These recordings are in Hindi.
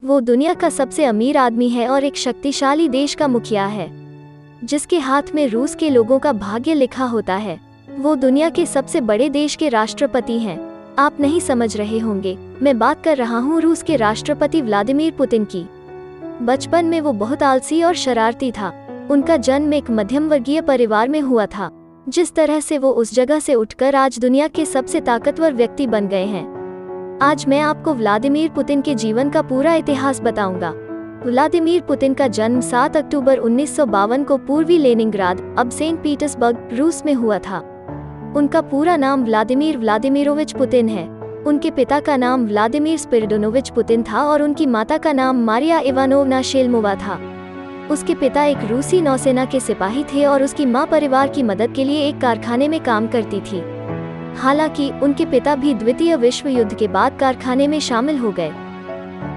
वो दुनिया का सबसे अमीर आदमी है और एक शक्तिशाली देश का मुखिया है, जिसके हाथ में रूस के लोगों का भाग्य लिखा होता है। वो दुनिया के सबसे बड़े देश के राष्ट्रपति हैं। आप नहीं समझ रहे होंगे, मैं बात कर रहा हूँ रूस के राष्ट्रपति व्लादिमीर पुतिन की। बचपन में वो बहुत आलसी और शरारती था। उनका जन्म एक मध्यम वर्गीय परिवार में हुआ था। जिस तरह से वो उस जगह से उठकर आज दुनिया के सबसे ताकतवर व्यक्ति बन गए हैं। आज मैं आपको व्लादिमीर पुतिन के जीवन का पूरा इतिहास बताऊंगा। व्लादिमीर पुतिन का जन्म 7 अक्टूबर 1952 को पूर्वी लेनिनग्राद, अब सेंट पीटर्सबर्ग, रूस में हुआ था। उनका पूरा नाम व्लादिमीर व्लादिमीरोविच पुतिन है। उनके पिता का नाम व्लादिमीर स्पिरिडोनोविच पुतिन था और उनकी माता का नाम मारिया इवानोवना शेलमोवा था। उसके पिता एक रूसी नौसेना के सिपाही थे और उसकी मां परिवार की मदद के लिए एक कारखाने में काम करती थी। हालांकि उनके पिता भी द्वितीय विश्व युद्ध के बाद कारखाने में शामिल हो गए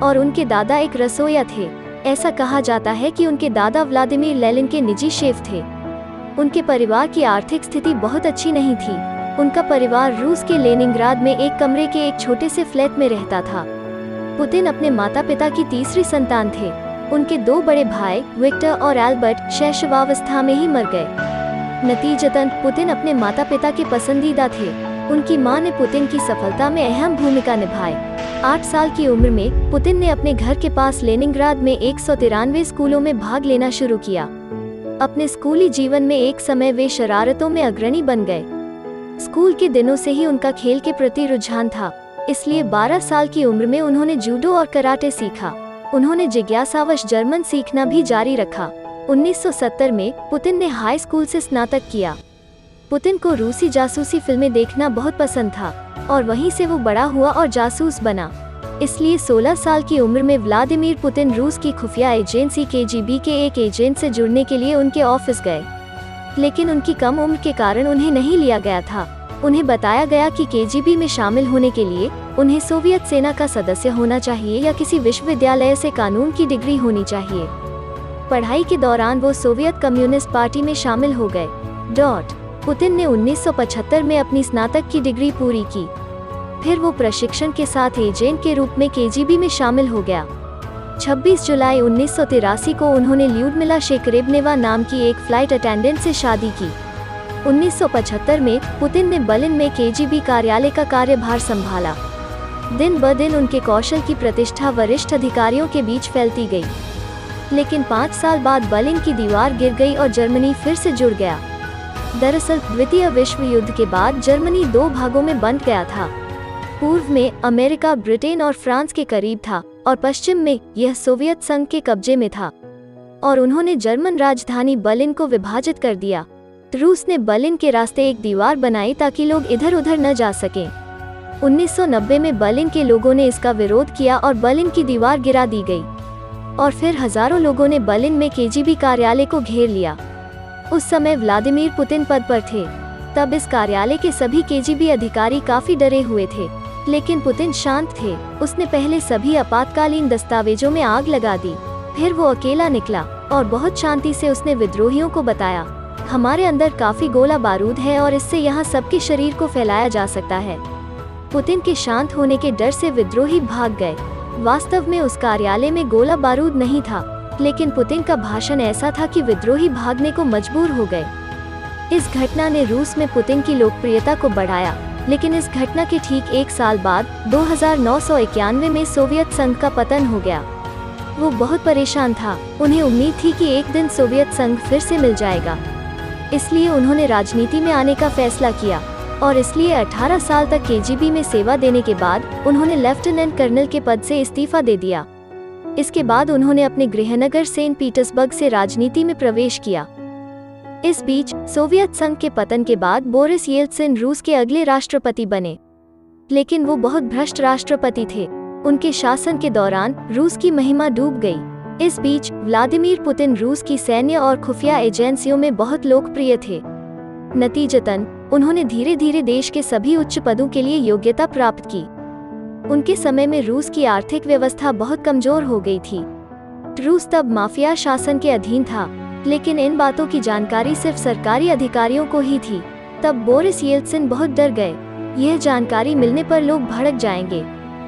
और उनके दादा एक रसोइया थे। ऐसा कहा जाता है कि उनके दादा व्लादिमीर लेनिन के निजी शेफ थे। उनके परिवार की आर्थिक स्थिति बहुत अच्छी नहीं थी। उनका परिवार रूस के लेनिनग्राद में एक कमरे के एक छोटे से फ्लैट में रहता था। पुतिन अपने माता पिता की तीसरी संतान थे। उनके 2 बड़े भाई विक्टर और एल्बर्ट शैशवावस्था में ही मर गए। नतीजतन पुतिन अपने माता पिता के पसंदीदा थे। उनकी मां ने पुतिन की सफलता में अहम भूमिका निभाई। 8 साल की उम्र में पुतिन ने अपने घर के पास लेनिनग्राद में 193 स्कूलों में भाग लेना शुरू किया। अपने स्कूली जीवन में एक समय वे शरारतों में अग्रणी बन गए। स्कूल के दिनों से ही उनका खेल के प्रति रुझान था, इसलिए 12 साल की उम्र में उन्होंने जूडो और कराटे सीखा। उन्होंने जिज्ञासावश जर्मन सीखना भी जारी रखा। 1970 में पुतिन ने हाई स्कूल से स्नातक किया। पुतिन को रूसी जासूसी फिल्में देखना बहुत पसंद था और वहीं से वो बड़ा हुआ और जासूस बना। इसलिए 16 साल की उम्र में व्लादिमीर पुतिन रूस की खुफिया एजेंसी केजीबी के एक एजेंट से जुड़ने के लिए उनके ऑफिस गए, लेकिन उनकी कम उम्र के कारण उन्हें नहीं लिया गया था। उन्हें बताया गया कि केजीबी में शामिल होने के लिए उन्हें सोवियत सेना का सदस्य होना चाहिए या किसी विश्वविद्यालय से कानून की डिग्री होनी चाहिए। पढ़ाई के दौरान वो सोवियत कम्युनिस्ट पार्टी में शामिल हो गए। पुतिन ने 1975 में अपनी स्नातक की डिग्री पूरी की। फिर वो प्रशिक्षण के साथ एजेंट के रूप में केजीबी में शामिल हो गया। 26 जुलाई 1983 को उन्होंने ल्यूडमिला शेकरेबनेवा नाम की एक फ्लाइट अटेंडेंट से शादी की। 1975 में पुतिन ने बर्लिन में केजीबी कार्यालय का कार्यभार संभाला। दिन ब दिन उनके कौशल की प्रतिष्ठा वरिष्ठ अधिकारियों के बीच फैलती गई। लेकिन 5 साल बाद बर्लिन की दीवार गिर गई और जर्मनी फिर से जुड़ गया। दरअसल द्वितीय विश्व युद्ध के बाद जर्मनी 2 भागों में बंट गया था। पूर्व में अमेरिका ब्रिटेन और फ्रांस के करीब था और पश्चिम में यह सोवियत संघ के कब्जे में था, और उन्होंने जर्मन राजधानी बर्लिन को विभाजित कर दिया। रूस ने बर्लिन के रास्ते एक दीवार बनाई ताकि लोग इधर उधर न जा सकें। 1990 में बर्लिन के लोगों ने इसका विरोध किया और बर्लिन की दीवार गिरा दी गई, और फिर हजारों लोगों ने बर्लिन में केजीबी कार्यालय को घेर लिया। उस समय व्लादिमीर पुतिन पद पर थे। तब इस कार्यालय के सभी केजीबी अधिकारी काफी डरे हुए थे, लेकिन पुतिन शांत थे। उसने पहले सभी आपातकालीन दस्तावेजों में आग लगा दी। फिर वो अकेला निकला और बहुत शांति से उसने विद्रोहियों को बताया, हमारे अंदर काफी गोला बारूद है और इससे यहाँ सबके शरीर को फैलाया जा सकता है। पुतिन के शांत होने के डर से विद्रोही भाग गए। वास्तव में उस कार्यालय में गोला बारूद नहीं था, लेकिन पुतिन का भाषण ऐसा था कि विद्रोही भागने को मजबूर हो गए। इस घटना ने रूस में पुतिन की लोकप्रियता को बढ़ाया, लेकिन इस घटना के ठीक 1 साल बाद 2991 में सोवियत संघ का पतन हो गया। वो बहुत परेशान था। उन्हें उम्मीद थी कि एक दिन सोवियत संघ फिर से मिल जाएगा, इसलिए उन्होंने राजनीति में आने का फैसला किया और इसलिए 18 साल तक केजीबी में सेवा देने के बाद उन्होंने लेफ्टिनेंट कर्नल के पद से इस्तीफा दे दिया। इसके बाद उन्होंने अपने गृहनगर सेंट पीटर्सबर्ग से राजनीति में प्रवेश किया। इस बीच सोवियत संघ के पतन के बाद बोरिस येल्त्सिन रूस के अगले राष्ट्रपति बने, लेकिन वो बहुत भ्रष्ट राष्ट्रपति थे। उनके शासन के दौरान रूस की महिमा डूब गई। इस बीच व्लादिमीर पुतिन रूस की सैन्य और खुफिया एजेंसियों में बहुत लोकप्रिय थे। नतीजतन उन्होंने धीरे धीरे देश के सभी उच्च पदों के लिए योग्यता प्राप्त की। उनके समय में रूस की आर्थिक व्यवस्था बहुत कमजोर हो गई थी। रूस तब माफिया शासन के अधीन था, लेकिन इन बातों की जानकारी सिर्फ सरकारी अधिकारियों को ही थी। तब बोरिस येल्त्सिन बहुत डर गए, यह जानकारी मिलने पर लोग भड़क जाएंगे।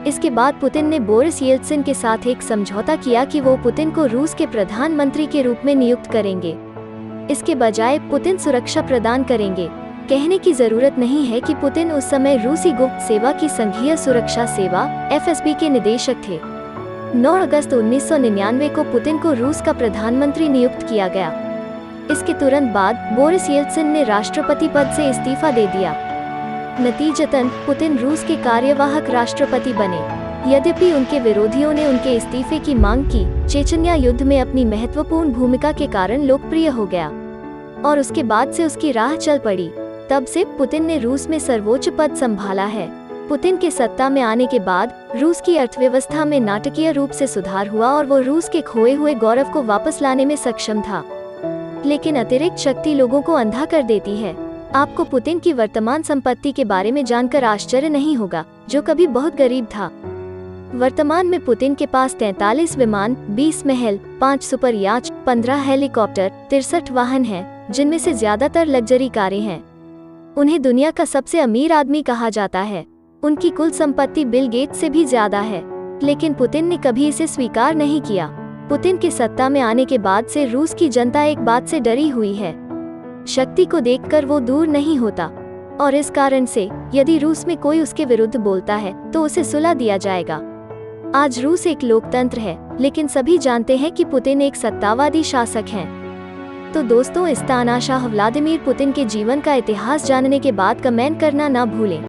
इसके बाद पुतिन ने बोरिस येल्त्सिन के साथ एक समझौता किया कि वो पुतिन को रूस के प्रधानमंत्री के रूप में नियुक्त करेंगे। इसके बजाय पुतिन सुरक्षा प्रदान करेंगे। कहने की जरूरत नहीं है कि पुतिन उस समय रूसी गुप्त सेवा की संघीय सुरक्षा सेवा (FSB) के निदेशक थे। 9 अगस्त 1999 को पुतिन को रूस का प्रधानमंत्री नियुक्त किया गया। इसके तुरंत बाद बोरिस येल्त्सिन ने राष्ट्रपति पद से इस्तीफा दे दिया। नतीजतन पुतिन रूस के कार्यवाहक राष्ट्रपति बने। यद्यपि उनके विरोधियों ने उनके इस्तीफे की मांग की, चेचन्या युद्ध में अपनी महत्वपूर्ण भूमिका के कारण लोकप्रिय हो गया और उसके बाद से उसकी राह चल पड़ी। तब से पुतिन ने रूस में सर्वोच्च पद संभाला है। पुतिन के सत्ता में आने के बाद रूस की अर्थव्यवस्था में नाटकीय रूप से सुधार हुआ और वो रूस के खोए हुए गौरव को वापस लाने में सक्षम था। लेकिन अतिरिक्त शक्ति लोगों को अंधा कर देती है। आपको पुतिन की वर्तमान संपत्ति के बारे में जानकर आश्चर्य नहीं होगा, जो कभी बहुत गरीब था। वर्तमान में पुतिन के पास 43 विमान, 20 महल, 5 सुपर याच, 15 हेलीकॉप्टर, 63 वाहन हैं, जिनमें से ज्यादातर लग्जरी कारें हैं। उन्हें दुनिया का सबसे अमीर आदमी कहा जाता है। उनकी कुल संपत्ति बिल गेट्स से भी ज्यादा है, लेकिन पुतिन ने कभी इसे स्वीकार नहीं किया। पुतिन के सत्ता में आने के बाद से रूस की जनता एक बात से डरी हुई है, शक्ति को देखकर वो दूर नहीं होता, और इस कारण से यदि रूस में कोई उसके विरुद्ध बोलता है तो उसे सुला दिया जाएगा। आज रूस एक लोकतंत्र है, लेकिन सभी जानते हैं कि पुतिन एक सत्तावादी शासक हैं। तो दोस्तों, इस तानाशाह व्लादिमीर पुतिन के जीवन का इतिहास जानने के बाद कमेंट करना ना भूलें।